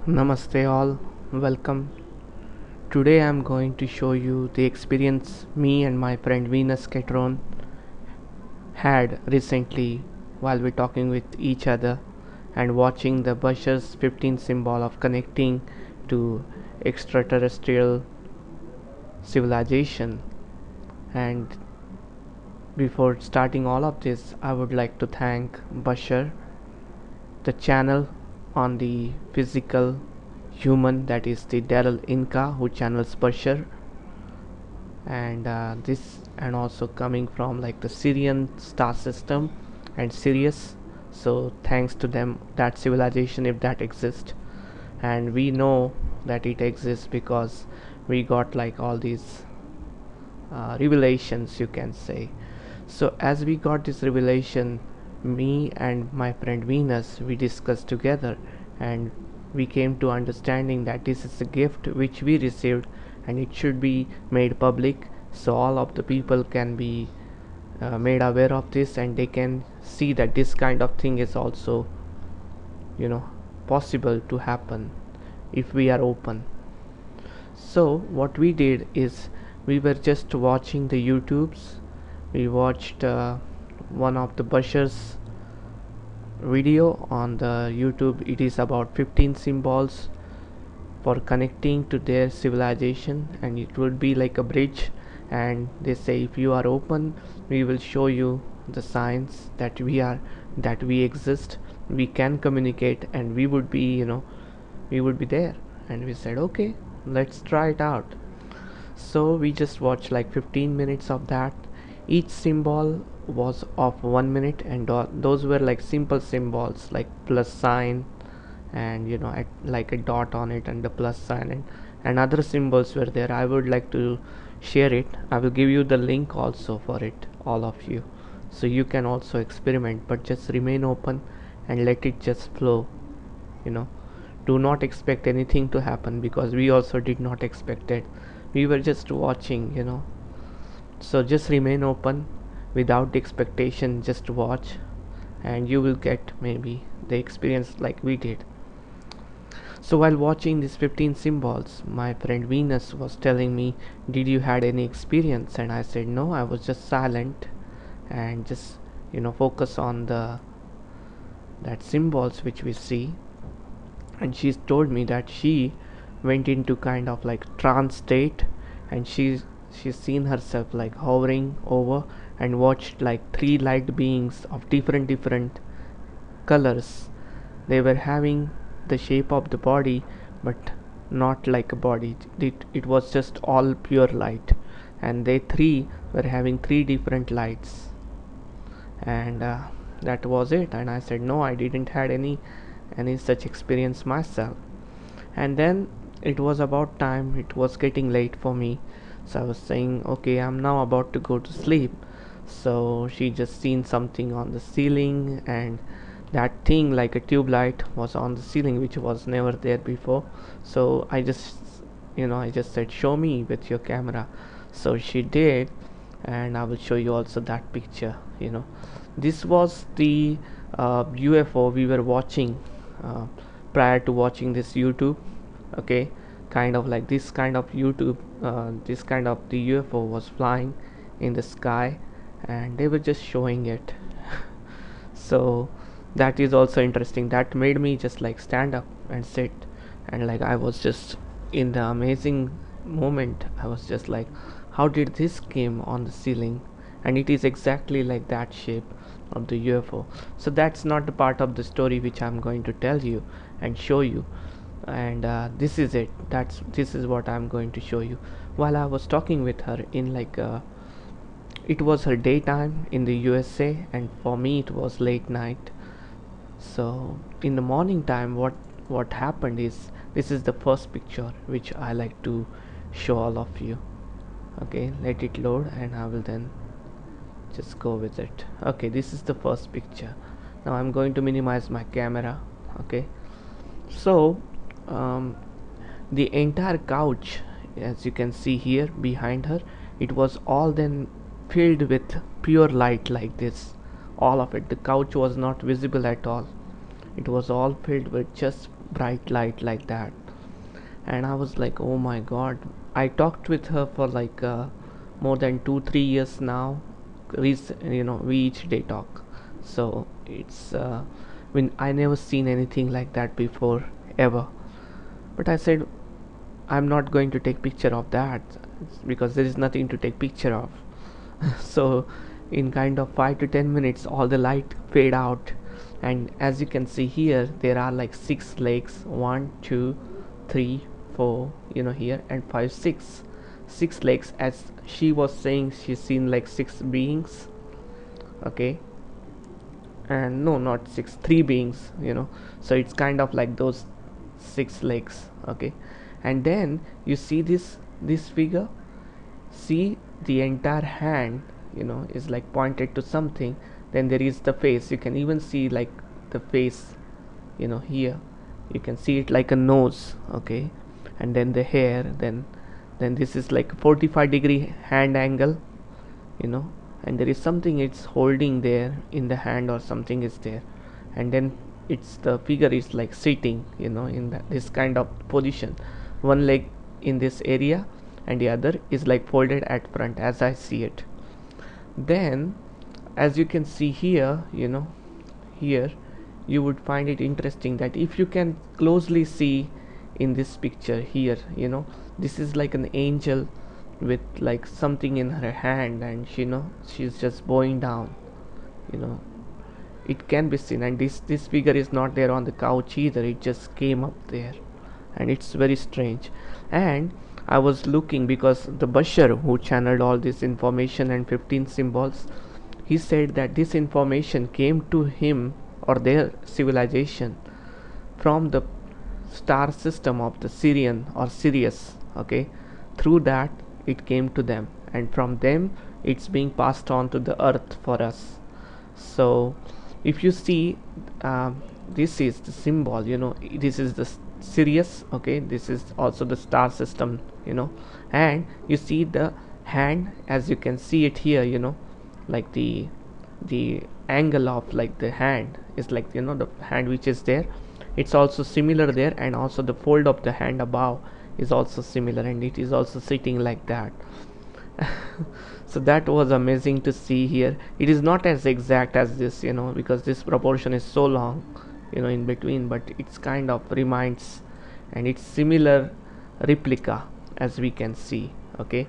Namaste all, welcome. Today I'm going to show you the experience me and my friend Venus Catron had recently while we're talking with each other and watching the Bashar's 15 symbol of connecting to extraterrestrial civilization. And before starting all of this, I would like to thank Bashar, the channel on the physical human, that is the Daryl Inca who channels Bashar, and this and also coming from like the Syrian star system and Sirius. So thanks to them, that civilization, if that exists, and we know that it exists because we got like all these revelations, you can say. So as we got this revelation, me and my friend Venus, we discussed together, and we came to understanding that this is a gift which we received and it should be made public, so all of the people can be made aware of this, and they can see that this kind of thing is also, you know, possible to happen if we are open. So what we did is, we were just watching the YouTubes. We watched one of the Bashar's video on the YouTube. It is about 15 symbols for connecting to their civilization, and it would be like a bridge. And they say, if you are open, we will show you the signs that we exist, we can communicate, and we would be, we would be there. And we said, okay, let's try it out. So we just watched like 15 minutes of that. Each symbol was of 1 minute, and those were like simple symbols like plus sign, and like a dot on it and the plus sign, and other symbols were there. I would like to share it. I will give you the link also for it, all of you, so you can also experiment, but just remain open and let it just flow. Do not expect anything to happen, because we also did not expect it. We were just watching. So just remain open without expectation, just watch, and you will get maybe the experience like we did. So while watching these 15 symbols, my friend Venus was telling me, did you had any experience? And I said, no, I was just silent and just focus on that symbols which we see. And she told me that she went into kind of like trance state, and she's seen herself like hovering over and watched like three light beings of different colors. They were having the shape of the body, but not like a body. It was just all pure light, and they three were having three different lights, and that was it. And I said, no, I didn't had any such experience myself. And then it was about time, it was getting late for me, so I was saying, okay, I'm now about to go to sleep. So she just seen something on the ceiling, and that thing like a tube light was on the ceiling, which was never there before. So I just said, show me with your camera. So she did, and I will show you also that picture. This was the UFO we were watching prior to watching this YouTube. Okay, kind of like this kind of YouTube, this kind of the UFO was flying in the sky, and they were just showing it. So that is also interesting. That made me just like stand up and sit, and like I was just in the amazing moment. I was just like, how did this came on the ceiling? And it is exactly like that shape of the UFO. So that's not the part of the story which I'm going to tell you and show you. And this is it. This is what I'm going to show you. While I was talking with her in like it was her daytime in the USA, and for me it was late night. So in the morning time, what happened is, this is the first picture which I like to show all of you. Okay, let it load, and I will then just go with it. Okay, this is the first picture. Now I'm going to minimize my camera. Okay, so the entire couch, as you can see here behind her, it was all then filled with pure light like this. All of it, the couch was not visible at all. It was all filled with just bright light like that. And I was like, oh my god. I talked with her for like more than 2 3 years now. We each day talk. So it's when I never seen anything like that before, ever. But I said, I'm not going to take picture of that because there is nothing to take picture of. So in kind of 5 to 10 minutes all the light fade out, and as you can see here there are like 6 legs, 1 2 3 4, here, and 5 6 legs. As she was saying, she's seen like 6 beings. Okay, and no, not 6, 3 beings, so it's kind of like those 6 legs. Okay, and then you see this figure. See, the entire hand is like pointed to something. Then there is the face. You can even see like the face, here you can see it like a nose. Okay, and then the hair. Then this is like 45-degree hand angle, and there is something it's holding there in the hand, or something is there. And then the figure is like sitting, in this kind of position, one leg in this area and the other is like folded at front, as I see it. Then as you can see here, here you would find it interesting that if you can closely see in this picture here, this is like an angel with like something in her hand, and she's just bowing down. It can be seen, and this figure is not there on the couch either. It just came up there, and it's very strange. And I was looking, because the Bashar who channeled all this information and 15 symbols, he said that this information came to him or their civilization from the star system of the Syrian or Sirius. Okay, through that it came to them, and from them it's being passed on to the earth for us. So if you see, this is the symbol, this is the Sirius. Okay, this is also the star system, and you see the hand, as you can see it here, like the angle of like the hand is like, the hand which is there, it's also similar there, and also the fold of the hand above is also similar, and it is also sitting like that. So that was amazing to see here. It is not as exact as this, because this proportion is so long, in between, but it's kind of reminds, and it's similar replica, as we can see. Okay,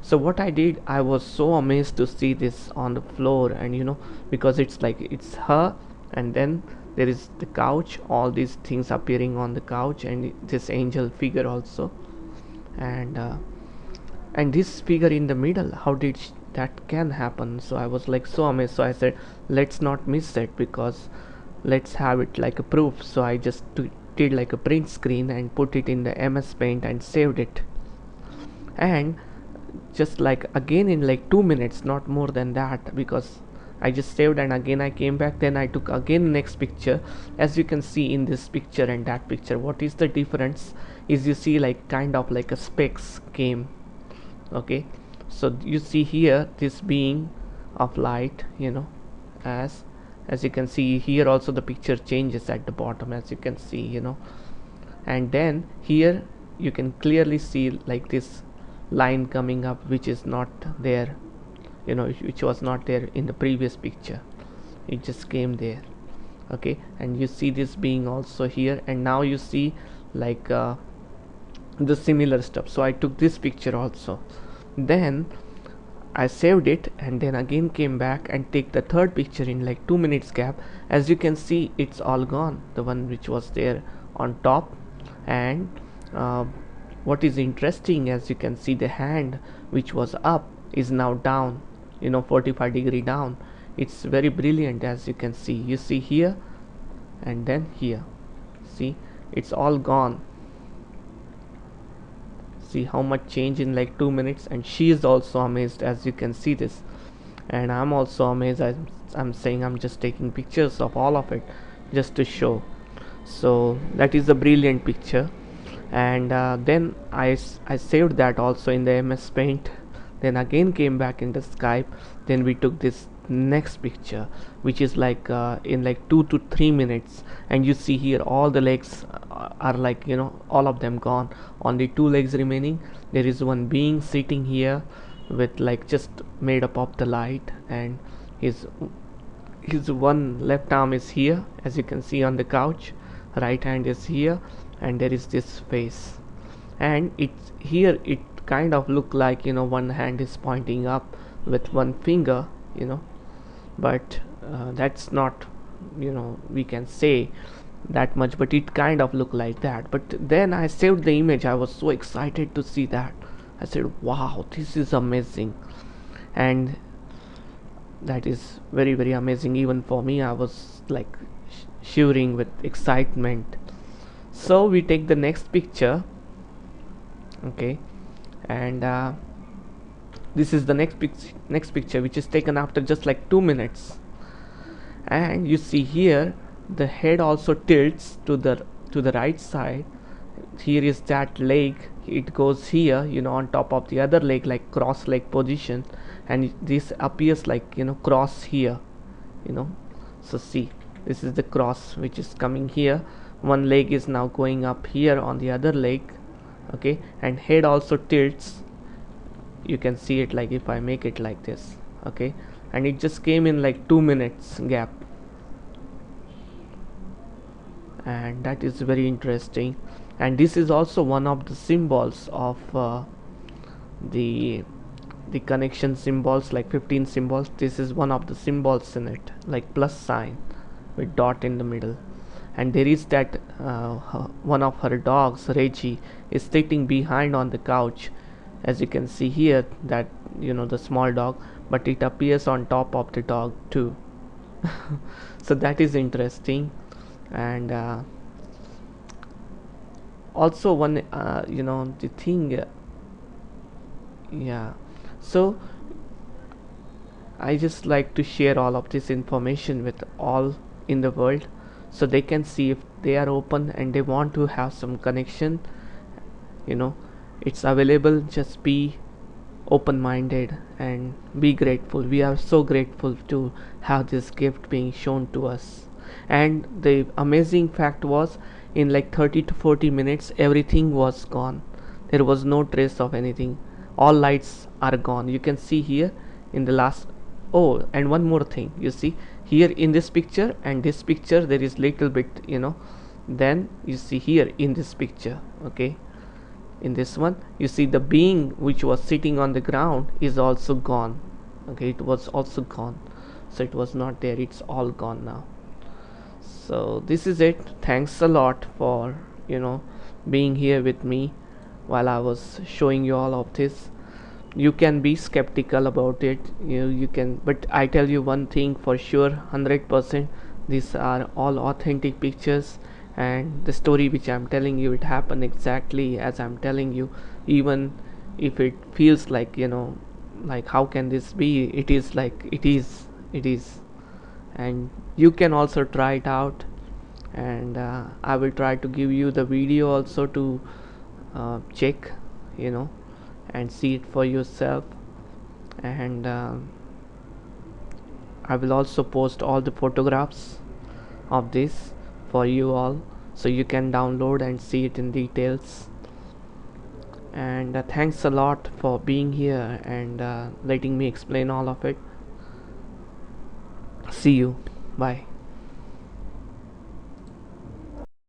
so what I did, I was so amazed to see this on the floor, and because it's like it's her, and then there is the couch, all these things appearing on the couch, and this angel figure also, and this figure in the middle. How did that can happen? So I was like so amazed. So I said, let's not miss it, because let's have it like a proof. So I just did like a print screen and put it in the MS Paint and saved it, and just like again in like 2 minutes, not more than that, because I just saved, and again I came back. Then I took again next picture. As you can see in this picture and that picture, what is the difference is, you see like kind of like a specks came. Okay, so you see here this being of light, as you can see here, also the picture changes at the bottom, as you can see, and then here you can clearly see like this line coming up, which is not there, which was not there in the previous picture. It just came there. Okay, and you see this being also here, and now you see like the similar stuff. So I took this picture also, then I saved it, and then again came back and take the third picture in like 2 minutes gap. As you can see, it's all gone, the one which was there on top. And what is interesting, as you can see, the hand which was up is now down, 45-degree down. It's very brilliant, as you can see. You see here, and then here, see, it's all gone. See how much change in like 2 minutes. And she is also amazed, as you can see this, and I'm also amazed. I'm saying I'm just taking pictures of all of it just to show. So that is a brilliant picture. And then I saved that also in the MS Paint, then again came back in the Skype. Then we took this next picture, which is like in like 2 to 3 minutes, and you see here all the legs are like, all of them gone, only two legs remaining. There is one being sitting here with like just made up of the light, and his one left arm is here, as you can see on the couch, right hand is here, and there is this face. And it's here, it kind of look like, one hand is pointing up with one finger, but that's not, we can say that much, but it kind of look like that. But then I saved the image. I was so excited to see that. I said, wow, this is amazing. And that is very, very amazing. Even for me, I was like shivering with excitement. So we take the next picture. Okay, and this is the next picture, which is taken after just like 2 minutes. And you see here the head also tilts to the right side. Here is that leg, it goes here, on top of the other leg, like cross leg position, and this appears like, cross here, so see, this is the cross which is coming here. One leg is now going up here on the other leg. Okay, and head also tilts. You can see it, like if I make it like this. Okay, and it just came in like 2 minutes gap, and that is very interesting. And this is also one of the symbols of the connection symbols, like 15 symbols. This is one of the symbols in it, like plus sign with dot in the middle. And there is that one of her dogs, Reggie, is sitting behind on the couch, as you can see here, that the small dog, but it appears on top of the dog too. So that is interesting. And also one the thing, yeah, so I just like to share all of this information with all in the world, so they can see if they are open and they want to have some connection, it's available. Just be open-minded and be grateful. We are so grateful to have this gift being shown to us. And the amazing fact was, in like 30 to 40 minutes, everything was gone. There was no trace of anything. All lights are gone. You can see here in the last. Oh, and one more thing, you see here in this picture and this picture, there is little bit, then you see here in this picture. Okay, in this one you see the being which was sitting on the ground is also gone. Okay, it was also gone, so it was not there, it's all gone now. So this is it. Thanks a lot for being here with me while I was showing you all of this. You can be skeptical about it, you can, but I tell you one thing for sure, 100%, these are all authentic pictures, and the story which I'm telling you, it happened exactly as I'm telling you. Even if it feels like, like how can this be, it is like it is. And you can also try it out, and I will try to give you the video also to check, and see it for yourself. And I will also post all the photographs of this for you all, so you can download and see it in details. And thanks a lot for being here and letting me explain all of it. See you. Bye.